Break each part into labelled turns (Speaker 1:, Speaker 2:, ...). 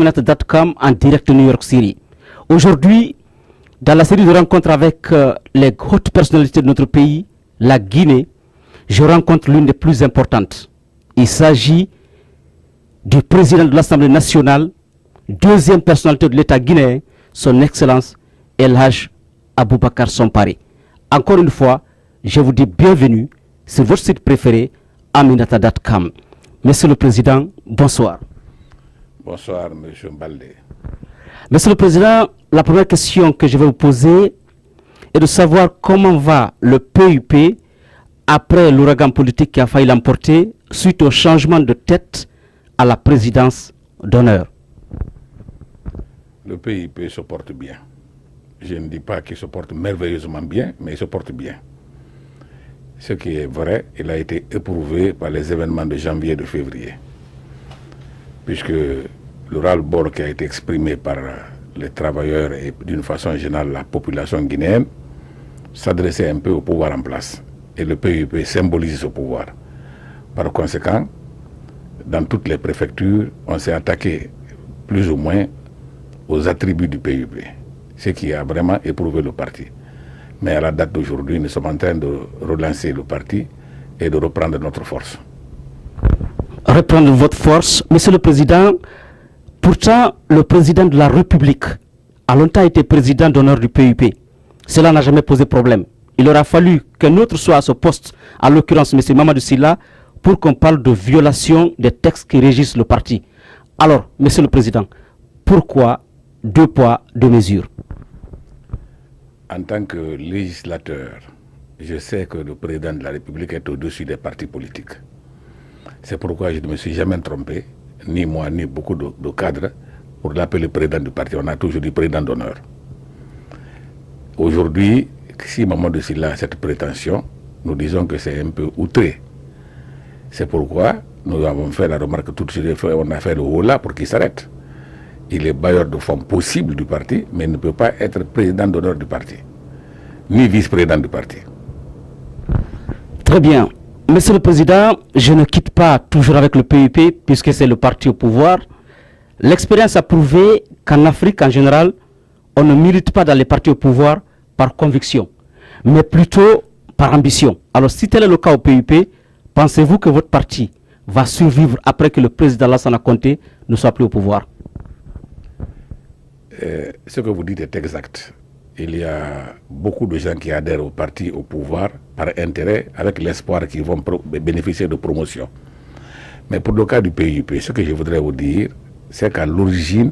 Speaker 1: Aminata.com en direct de New York City. Aujourd'hui, dans la série de rencontres avec les hautes personnalités de notre pays, la Guinée, je rencontre l'une des plus importantes. Il s'agit du président de l'Assemblée nationale, deuxième personnalité de l'État guinéen, son Excellence El Hadj Aboubacar Sampari. Encore une fois, je vous dis bienvenue sur votre site préféré, Aminata.com. Monsieur le Président, bonsoir.
Speaker 2: Bonsoir, Monsieur Mbaldé.
Speaker 1: Monsieur le Président, la première question que je vais vous poser est de savoir comment va le PUP après l'ouragan politique qui a failli l'emporter suite au changement de tête à la présidence d'honneur.
Speaker 2: Le PUP se porte bien. Je ne dis pas qu'il se porte merveilleusement bien, mais il se porte bien. Ce qui est vrai, il a été éprouvé par les événements de janvier et de février. Puisque le ras-le-bol qui a été exprimé par les travailleurs et d'une façon générale la population guinéenne s'adressait un peu au pouvoir en place. Et le PUP symbolise ce pouvoir. Par conséquent, dans toutes les préfectures, on s'est attaqué plus ou moins aux attributs du PUP, ce qui a vraiment éprouvé le parti. Mais à la date d'aujourd'hui, nous sommes en train de relancer le parti et de reprendre notre force.
Speaker 1: Reprendre votre force, Monsieur le Président. Pourtant, le président de la République a longtemps été président d'honneur du PUP. Cela n'a jamais posé problème. Il aura fallu qu'un autre soit à ce poste, en l'occurrence M. Mamadou Sylla, pour qu'on parle de violation des textes qui régissent le parti. Alors, Monsieur le Président, pourquoi deux poids, deux mesures?
Speaker 2: En tant que législateur, je sais que le président de la République est au-dessus des partis politiques. C'est pourquoi je ne me suis jamais trompé, ni moi, ni beaucoup de cadres, pour l'appeler président du parti. On a toujours dit président d'honneur. Aujourd'hui, si Mamadou Sylla a cette prétention, nous disons que c'est un peu outré. C'est pourquoi nous avons fait la remarque tout de suite, on a fait le haut là pour qu'il s'arrête. Il est bailleur de fonds possible du parti, mais il ne peut pas être président d'honneur du parti, ni vice-président du parti.
Speaker 1: Très bien. Monsieur le Président, je ne quitte pas toujours avec le PUP, puisque c'est le parti au pouvoir. L'expérience a prouvé qu'en Afrique en général, on ne milite pas dans les partis au pouvoir par conviction, mais plutôt par ambition. Alors si tel est le cas au PUP, pensez-vous que votre parti va survivre après que le président Lassana Conté ne soit plus au pouvoir?
Speaker 2: Ce que vous dites est exact. Il y a beaucoup de gens qui adhèrent au parti au pouvoir par intérêt, avec l'espoir qu'ils vont bénéficier de promotion. Mais pour le cas du PUP, ce que je voudrais vous dire, c'est qu'à l'origine,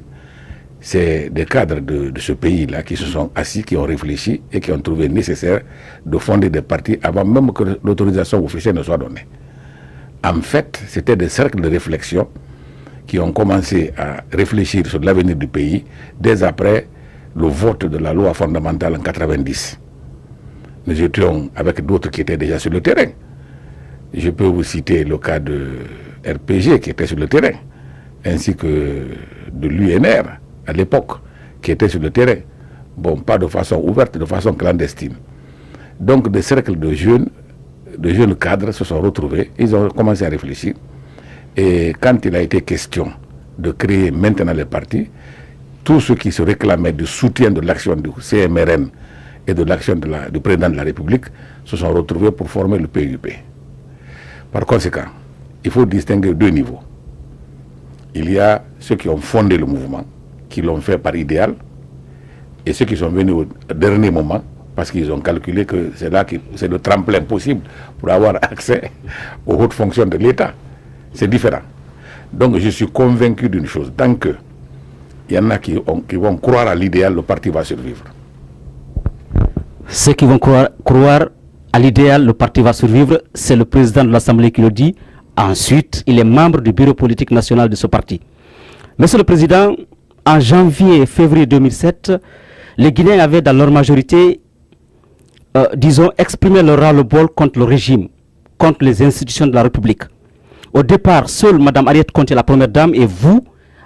Speaker 2: c'est des cadres de ce pays-là qui se sont assis, qui ont réfléchi et qui ont trouvé nécessaire de fonder des partis avant même que l'autorisation officielle ne soit donnée. En fait, c'était des cercles de réflexion qui ont commencé à réfléchir sur l'avenir du pays dès après le vote de la loi fondamentale en 90. Nous étions avec d'autres qui étaient déjà sur le terrain. Je peux vous citer le cas de RPG qui était sur le terrain, ainsi que de l'UNR à l'époque qui était sur le terrain. Bon, pas de façon ouverte, de façon clandestine. Donc des cercles de jeunes cadres se sont retrouvés, ils ont commencé à réfléchir. Et quand il a été question de créer maintenant les partis, tous ceux qui se réclamaient du soutien de l'action du CMRN et de l'action du président de la République se sont retrouvés pour former le PUP. Par conséquent, il faut distinguer deux niveaux. Il y a ceux qui ont fondé le mouvement, qui l'ont fait par idéal, et ceux qui sont venus au dernier moment parce qu'ils ont calculé que c'est là que c'est le tremplin possible pour avoir accès aux hautes fonctions de l'État. C'est différent. Donc je suis convaincu d'une chose, tant que il y en a qui vont croire à l'idéal, le parti va survivre.
Speaker 1: Ceux qui vont croire à l'idéal, le parti va survivre, c'est le président de l'Assemblée qui le dit. Ensuite, il est membre du bureau politique national de ce parti. Monsieur le Président, en janvier et février 2007, les Guinéens avaient dans leur majorité, disons, exprimé leur ras-le-bol contre le régime, contre les institutions de la République. Au départ, seule Mme Ariette Conté, la première dame, et vous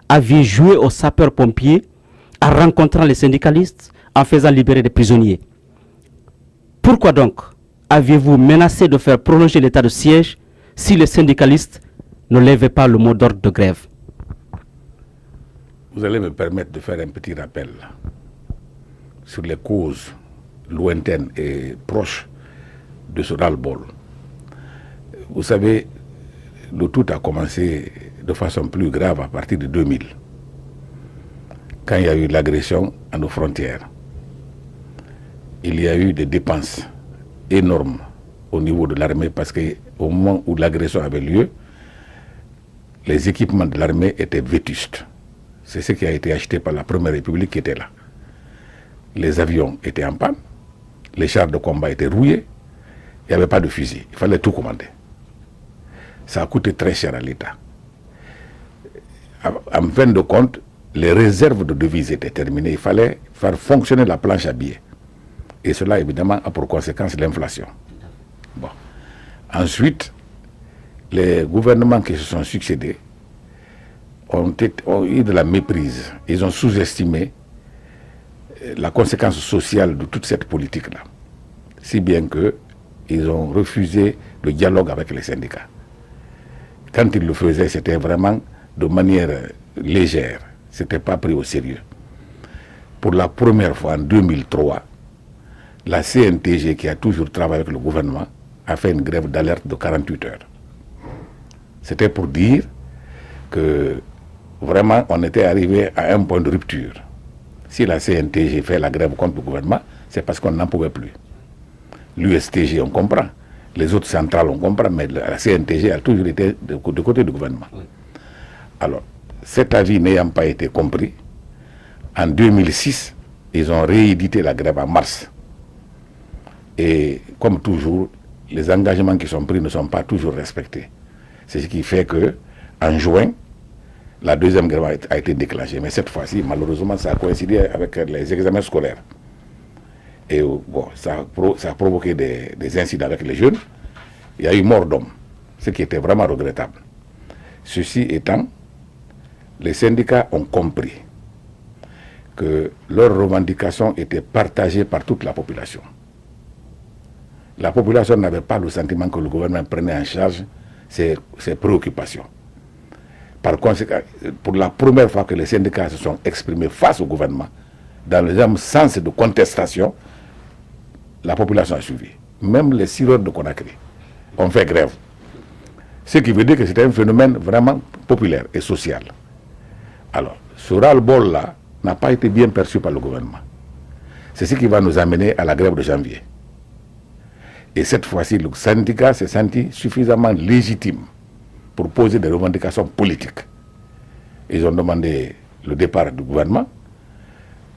Speaker 1: aviez joué aux sapeurs-pompiers en rencontrant les syndicalistes, en faisant libérer des prisonniers. Pourquoi donc aviez-vous menacé de faire prolonger l'état de siège si les syndicalistes ne levaient pas le mot d'ordre de grève?
Speaker 2: Vous allez me permettre de faire un petit rappel sur les causes lointaines et proches de ce ras-le-bol. Vous savez, le tout a commencé de façon plus grave à partir de 2000, quand il y a eu l'agression à nos frontières. Il y a eu des dépenses énormes au niveau de l'armée parce qu'au moment où l'agression avait lieu, les équipements de l'armée étaient vétustes. C'est ce qui a été acheté par la Première République qui était là. Les avions étaient en panne, les chars de combat étaient rouillés, il n'y avait pas de fusil, il fallait tout commander. Ça a coûté très cher à l'État. En fin de compte, les réserves de devises étaient terminées, il fallait faire fonctionner la planche à billets. Et cela, évidemment, a pour conséquence l'inflation. Bon. Ensuite, les gouvernements qui se sont succédés ont eu de la méprise. Ils ont sous-estimé la conséquence sociale de toute cette politique-là. Si bien qu'ils ont refusé le dialogue avec les syndicats. Quand ils le faisaient, c'était vraiment de manière légère. Ce n'était pas pris au sérieux. Pour la première fois, en 2003, la CNTG, qui a toujours travaillé avec le gouvernement, a fait une grève d'alerte de 48 heures. C'était pour dire que vraiment on était arrivé à un point de rupture. Si la CNTG fait la grève contre le gouvernement, c'est parce qu'on n'en pouvait plus. L'USTG, on comprend. Les autres centrales, on comprend, mais la CNTG a toujours été de côté du gouvernement. Oui. Alors, cet avis n'ayant pas été compris, en 2006, ils ont réédité la grève en mars. Et comme toujours, les engagements qui sont pris ne sont pas toujours respectés. C'est ce qui fait que, en juin, la deuxième grève a été déclenchée. Mais cette fois-ci, malheureusement, ça a coïncidé avec les examens scolaires. Et bon, ça a provoqué des incidents avec les jeunes. Il y a eu mort d'hommes, ce qui était vraiment regrettable. Ceci étant, les syndicats ont compris que leurs revendications étaient partagées par toute la population. La population n'avait pas le sentiment que le gouvernement prenait en charge ses préoccupations. Par conséquent, pour la première fois que les syndicats se sont exprimés face au gouvernement, dans le même sens de contestation, la population a suivi. Même les sireurs de Conakry ont fait grève. Ce qui veut dire que c'était un phénomène vraiment populaire et social. Alors, ce ras-le-bol-là n'a pas été bien perçu par le gouvernement. C'est ce qui va nous amener à la grève de janvier. Et cette fois-ci, le syndicat s'est senti suffisamment légitime pour poser des revendications politiques. Ils ont demandé le départ du gouvernement,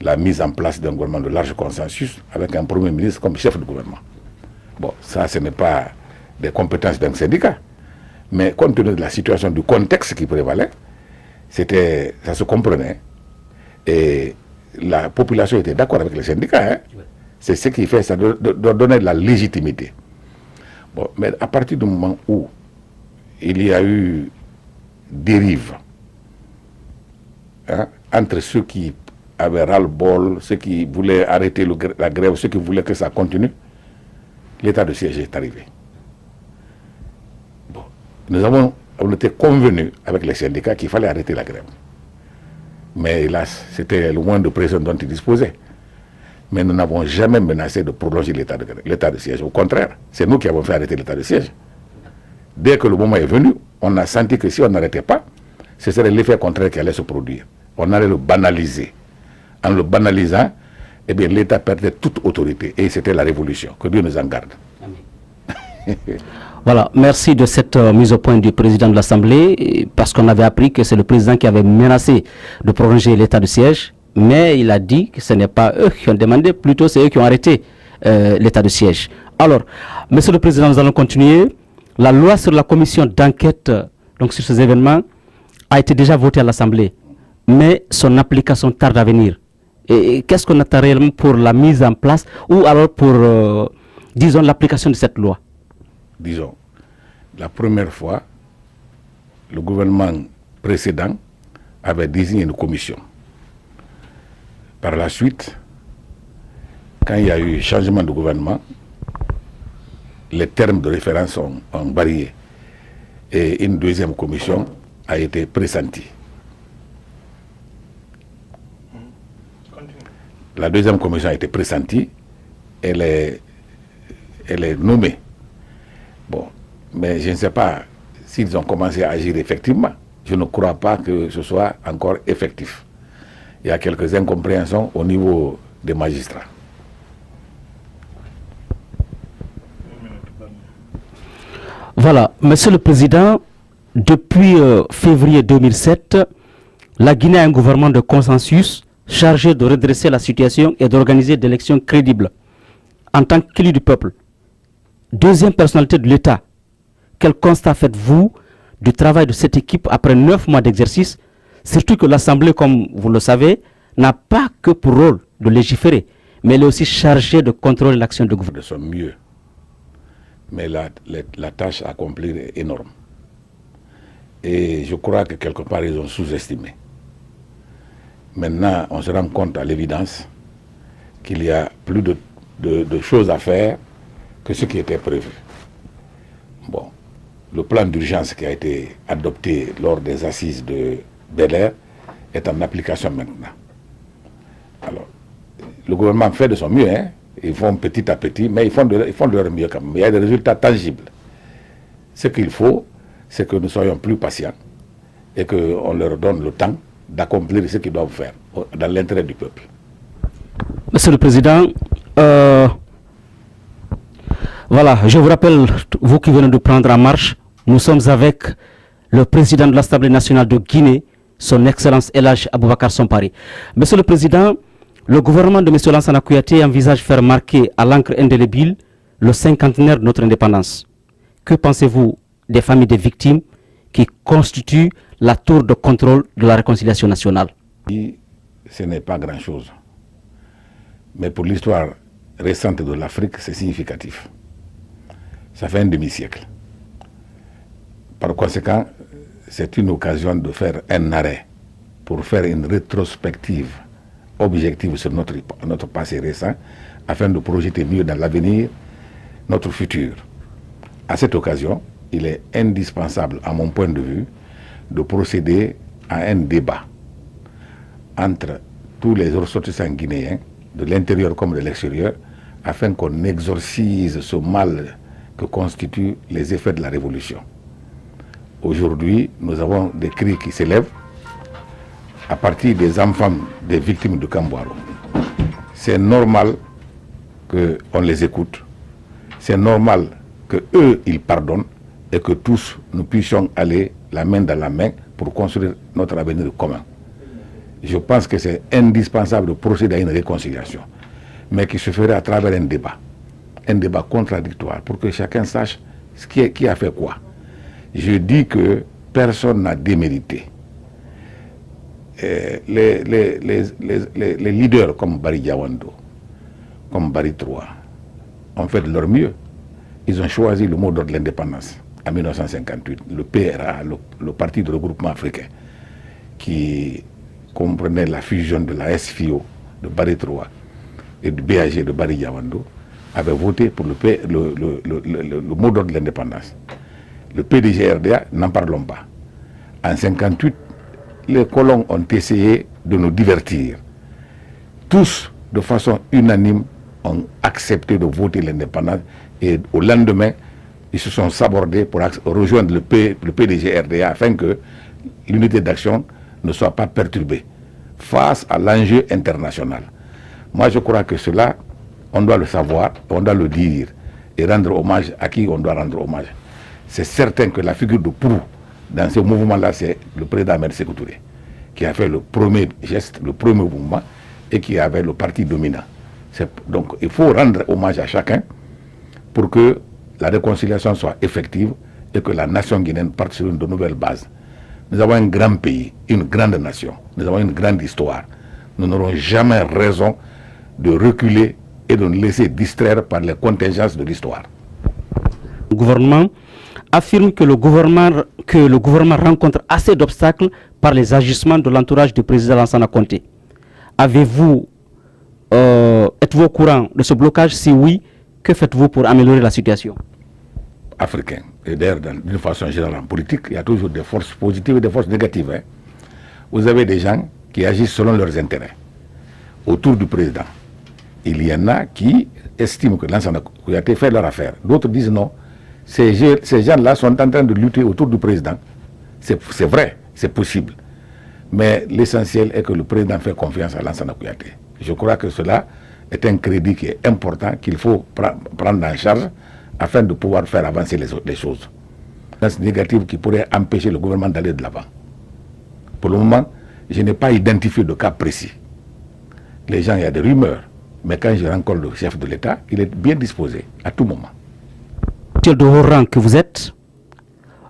Speaker 2: la mise en place d'un gouvernement de large consensus avec un premier ministre comme chef du gouvernement. Bon, ça, ce n'est pas des compétences d'un syndicat. Mais compte tenu de la situation, du contexte qui prévalait, ça se comprenait. Et la population était d'accord avec les syndicats. Hein. C'est ce qui fait, ça doit donner de la légitimité. Bon, mais à partir du moment où il y a eu dérive entre ceux qui avaient ras-le-bol, ceux qui voulaient arrêter la grève, ceux qui voulaient que ça continue, l'état de siège est arrivé. Bon, on était convenus avec les syndicats qu'il fallait arrêter la grève. Mais hélas, c'était le moins de pression dont ils disposaient. Mais nous n'avons jamais menacé de prolonger l'état de siège. Au contraire, c'est nous qui avons fait arrêter l'état de siège. Dès que le moment est venu, on a senti que si on n'arrêtait pas, ce serait l'effet contraire qui allait se produire. On allait le banaliser. En le banalisant, eh bien, l'État perdait toute autorité. Et c'était la révolution. Que Dieu nous en garde.
Speaker 1: Amen. Voilà, merci de cette mise au point du président de l'Assemblée, parce qu'on avait appris que c'est le président qui avait menacé de prolonger l'état de siège, mais il a dit que ce n'est pas eux qui ont demandé, plutôt c'est eux qui ont arrêté l'état de siège. Alors, monsieur le président, nous allons continuer. La loi sur la commission d'enquête donc sur ces événements a été déjà votée à l'Assemblée, mais son application tarde à venir. Et qu'est-ce qu'on attend réellement pour la mise en place ou alors pour, disons, l'application de cette loi?
Speaker 2: Disons, la première fois, le gouvernement précédent avait désigné une commission. Par la suite, quand il y a eu changement de gouvernement, les termes de référence ont varié. Et une deuxième commission a été pressentie. la deuxième commission a été pressentie, elle est nommée. Bon, mais je ne sais pas s'ils ont commencé à agir effectivement. Je ne crois pas que ce soit encore effectif. Il y a quelques incompréhensions au niveau des magistrats.
Speaker 1: Voilà, Monsieur le Président, depuis février 2007, la Guinée a un gouvernement de consensus chargé de redresser la situation et d'organiser des élections crédibles. En tant qu'élu du peuple, deuxième personnalité de l'État, quel constat faites-vous du travail de cette équipe après 9 mois d'exercice, surtout que l'Assemblée, comme vous le savez, n'a pas que pour rôle de légiférer, mais elle est aussi chargée de contrôler l'action du gouvernement.
Speaker 2: De son mieux. Mais la tâche à accomplir est énorme. Et je crois que quelque part, ils ont sous-estimé. Maintenant, on se rend compte à l'évidence qu'il y a plus de choses à faire que ce qui était prévu. Bon, le plan d'urgence qui a été adopté lors des assises de Bel-Air est en application maintenant. Alors, le gouvernement fait de son mieux, hein. Ils font petit à petit, mais ils font de leur mieux quand même. Il y a des résultats tangibles. Ce qu'il faut, c'est que nous soyons plus patients et qu'on leur donne le temps d'accomplir ce qu'ils doivent faire dans l'intérêt du peuple.
Speaker 1: Monsieur le Président, voilà, je vous rappelle, vous qui venez de prendre en marche, nous sommes avec le président de l'Assemblée nationale de Guinée, son Excellence El Hadj Aboubacar Sampari. Monsieur le Président, le gouvernement de M. Lansana Kouyaté envisage faire marquer à l'encre indélébile le cinquantenaire de notre indépendance. Que pensez-vous des familles des victimes qui constituent la tour de contrôle de la réconciliation nationale?
Speaker 2: Ce n'est pas grand-chose. Mais pour l'histoire récente de l'Afrique, c'est significatif. Ça fait un demi-siècle. Par conséquent, c'est une occasion de faire un arrêt pour faire une rétrospective objective sur notre passé récent afin de projeter mieux dans l'avenir notre futur. À cette occasion, il est indispensable, à mon point de vue, de procéder à un débat entre tous les ressortissants guinéens, de l'intérieur comme de l'extérieur, afin qu'on exorcise ce mal que constituent les effets de la révolution. Aujourd'hui, nous avons des cris qui s'élèvent à partir des enfants des victimes de Kambouaro. C'est normal qu'on les écoute, c'est normal qu'eux, ils pardonnent et que tous, nous puissions aller la main dans la main pour construire notre avenir commun. Je pense que c'est indispensable de procéder à une réconciliation, mais qui se ferait à travers un débat contradictoire, pour que chacun sache qui a fait quoi. Je dis que personne n'a démérité. Les leaders comme Barry Diawando, comme Barry Troa, ont fait de leur mieux. Ils ont choisi le mot d'ordre de l'indépendance en 1958, le PRA, le Parti de regroupement africain, qui comprenait la fusion de la SFIO de Barry Troa et du BAG de Barry Diawando, avait voté pour le mot d'ordre de l'indépendance. Le PDG-RDA, n'en parlons pas. En 1958, les colons ont essayé de nous divertir. Tous, de façon unanime, ont accepté de voter l'indépendance et au lendemain, ils se sont sabordés pour rejoindre le PDG-RDA afin que l'unité d'action ne soit pas perturbée face à l'enjeu international. Moi, je crois que cela, on doit le savoir, on doit le dire et rendre hommage à qui on doit rendre hommage. C'est certain que la figure de proue dans ce mouvement-là, c'est le président Ahmed Sékou Touré, qui a fait le premier geste, le premier mouvement, et qui avait le parti dominant. Donc il faut rendre hommage à chacun pour que la réconciliation soit effective et que la nation guinéenne parte sur une de nouvelles bases. Nous avons un grand pays, une grande nation, nous avons une grande histoire. Nous n'aurons jamais raison de reculer et de nous laisser distraire par les contingences de l'histoire.
Speaker 1: Le gouvernement affirme que le gouvernement rencontre assez d'obstacles par les agissements de l'entourage du président Lansana Conté. Êtes-vous au courant de ce blocage? Si oui, que faites-vous pour améliorer la situation?
Speaker 2: Africain, et d'ailleurs d'une façon générale en politique, il y a toujours des forces positives et des forces négatives. Hein. Vous avez des gens qui agissent selon leurs intérêts. autour du président. Il y en a qui estiment que Lansana Kouyaté fait leur affaire. D'autres disent non. Ces gens-là sont en train de lutter autour du président. C'est vrai, c'est possible. Mais l'essentiel est que le président fait confiance à Lansana Kouyaté. Je crois que cela est un crédit qui est important, qu'il faut prendre en charge afin de pouvoir faire avancer les choses. C'est négative qui pourrait empêcher le gouvernement d'aller de l'avant. Pour le moment, je n'ai pas identifié de cas précis. Les gens, il y a des rumeurs. Mais quand je rencontre le chef de l'État, il est bien disposé à tout moment.
Speaker 1: Monsieur de haut rang que vous êtes,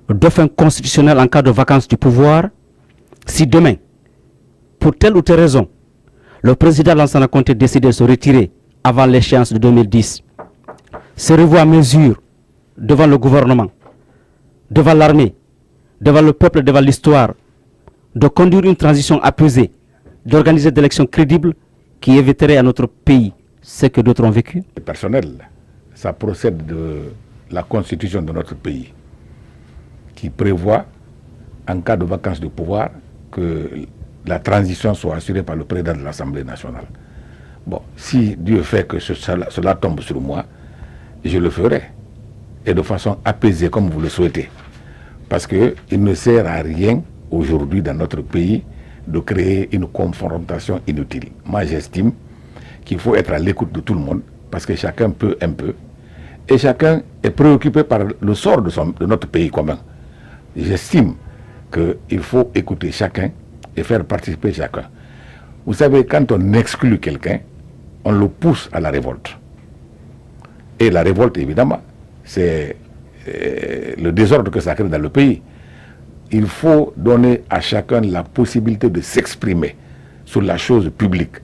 Speaker 1: dauphin constitutionnel en cas de vacances du pouvoir, si demain, pour telle ou telle raison, le président Lansana Conté décide de se retirer avant l'échéance de 2010, serez-vous à mesure devant le gouvernement, devant l'armée, devant le peuple, devant l'histoire, de conduire une transition apaisée, d'organiser des élections crédibles qui éviterait à notre pays ce que d'autres ont vécu?
Speaker 2: Personnel, ça procède de la constitution de notre pays qui prévoit, en cas de vacances de pouvoir, que la transition soit assurée par le président de l'Assemblée nationale. Bon, si Dieu fait que cela tombe sur moi, je le ferai, et de façon apaisée comme vous le souhaitez. Parce qu'il ne sert à rien aujourd'hui dans notre pays de créer une confrontation inutile. Moi, j'estime qu'il faut être à l'écoute de tout le monde, parce que chacun peut un peu, et chacun est préoccupé par le sort de notre pays commun. J'estime qu'il faut écouter chacun et faire participer chacun. Vous savez, quand on exclut quelqu'un, on le pousse à la révolte. Et la révolte, évidemment, c'est le désordre que ça crée dans le pays. Il faut donner à chacun la possibilité de s'exprimer sur la chose publique.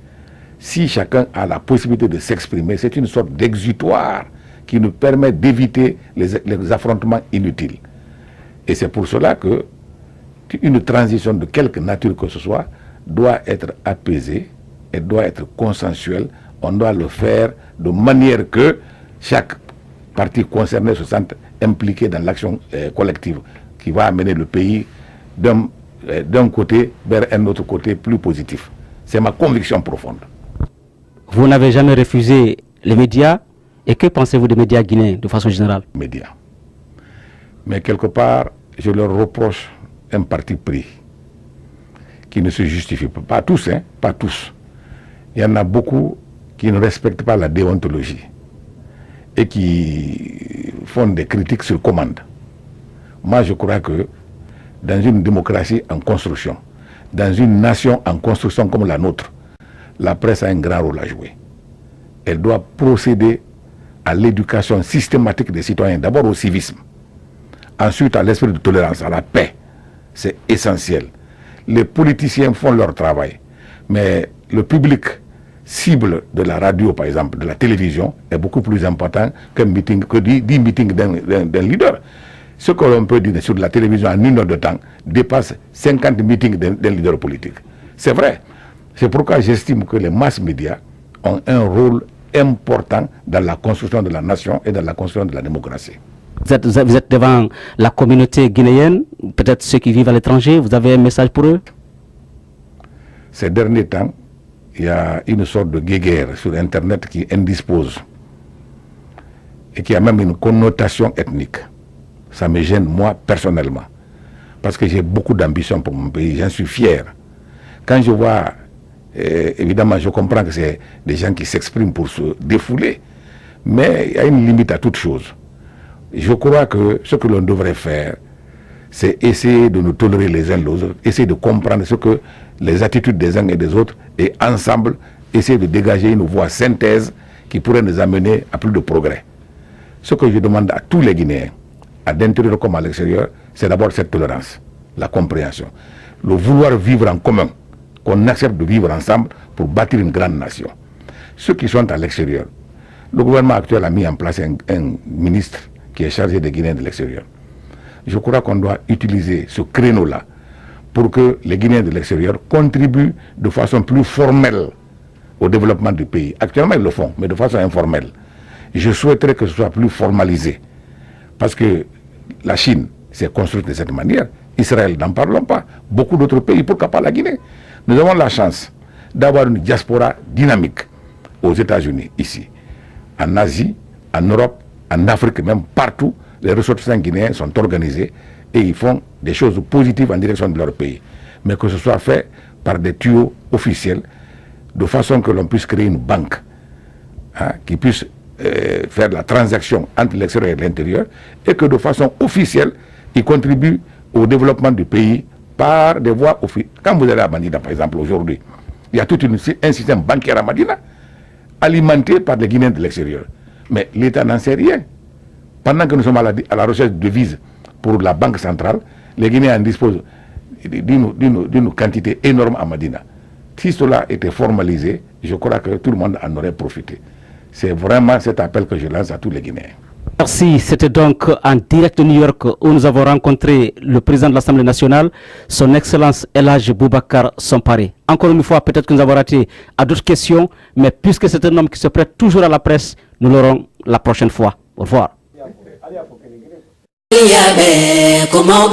Speaker 2: Si chacun a la possibilité de s'exprimer, c'est une sorte d'exutoire qui nous permet d'éviter les affrontements inutiles. Et c'est pour cela que une transition de quelque nature que ce soit doit être apaisée et doit être consensuelle. On doit le faire de manière que chaque partie concernée se sente impliquée dans l'action collective qui va amener le pays d'un côté vers un autre côté plus positif. C'est ma conviction profonde.
Speaker 1: Vous n'avez jamais refusé les médias. Et que pensez-vous des médias guinéens de façon générale?
Speaker 2: Médias. Mais quelque part, je leur reproche un parti pris qui ne se justifie pas. Pas tous, hein, pas tous. Il y en a beaucoup qui ne respectent pas la déontologie et qui font des critiques sur commande. Moi, je crois que dans une démocratie en construction, dans une nation en construction comme la nôtre, la presse a un grand rôle à jouer. Elle doit procéder à l'éducation systématique des citoyens, d'abord au civisme, ensuite à l'esprit de tolérance, à la paix. C'est essentiel. Les politiciens font leur travail, mais le public cible de la radio, par exemple, de la télévision, est beaucoup plus important qu'un meeting, que 10 meetings d'un leader. Ce que l'on peut dire sur la télévision en une heure de temps dépasse 50 meetings d'un leader politique. C'est vrai. C'est pourquoi j'estime que les masses médias ont un rôle important dans la construction de la nation et dans la construction de la démocratie.
Speaker 1: Vous êtes devant la communauté guinéenne, peut-être ceux qui vivent à l'étranger, vous avez un message pour eux?
Speaker 2: Ces derniers temps, il y a une sorte de guéguerre sur Internet qui indispose et qui a même une connotation ethnique. Ça me gêne, moi, personnellement, parce que j'ai beaucoup d'ambition pour mon pays, j'en suis fier. Quand je vois, évidemment, je comprends que c'est des gens qui s'expriment pour se défouler, mais il y a une limite à toute chose. Je crois que ce que l'on devrait faire, c'est essayer de nous tolérer les uns les autres, essayer de comprendre ce que les attitudes des uns et des autres, et ensemble, essayer de dégager une voie synthèse qui pourrait nous amener à plus de progrès. Ce que je demande à tous les Guinéens, à l'intérieur comme à l'extérieur, c'est d'abord cette tolérance, la compréhension, le vouloir vivre en commun, qu'on accepte de vivre ensemble pour bâtir une grande nation. Ceux qui sont à l'extérieur, le gouvernement actuel a mis en place un ministre qui est chargé des Guinéens de l'extérieur. Je crois qu'on doit utiliser ce créneau-là pour que les Guinéens de l'extérieur contribuent de façon plus formelle au développement du pays. Actuellement, ils le font, mais de façon informelle. Je souhaiterais que ce soit plus formalisé. Parce que la Chine s'est construite de cette manière. Israël, n'en parlons pas. Beaucoup d'autres pays, pourquoi pas la Guinée? Nous avons la chance d'avoir une diaspora dynamique aux États-Unis, ici, en Asie, en Europe, en Afrique, même partout. Les ressortissants guinéens sont organisés et ils font des choses positives en direction de leur pays. Mais que ce soit fait par des tuyaux officiels, de façon que l'on puisse créer une banque qui puisse faire la transaction entre l'extérieur et l'intérieur, et que de façon officielle, ils contribuent au développement du pays par des voies officielles. Quand vous allez à Madina, par exemple, aujourd'hui, il y a tout un système bancaire à Madina, alimenté par les Guinéens de l'extérieur. Mais l'État n'en sait rien. Pendant que nous sommes à la recherche de devises pour la Banque centrale, les Guinéens en disposent d'une quantité énorme à Madina. Si cela était formalisé, je crois que tout le monde en aurait profité. C'est vraiment cet appel que je lance à tous les Guinéens.
Speaker 1: Merci. C'était donc en direct de New York où nous avons rencontré le président de l'Assemblée nationale, son Excellence El Hadji Boubacar Sampare. Encore une fois, peut-être que nous avons raté à d'autres questions, mais puisque c'est un homme qui se prête toujours à la presse, nous l'aurons la prochaine fois. Au revoir.
Speaker 3: Comment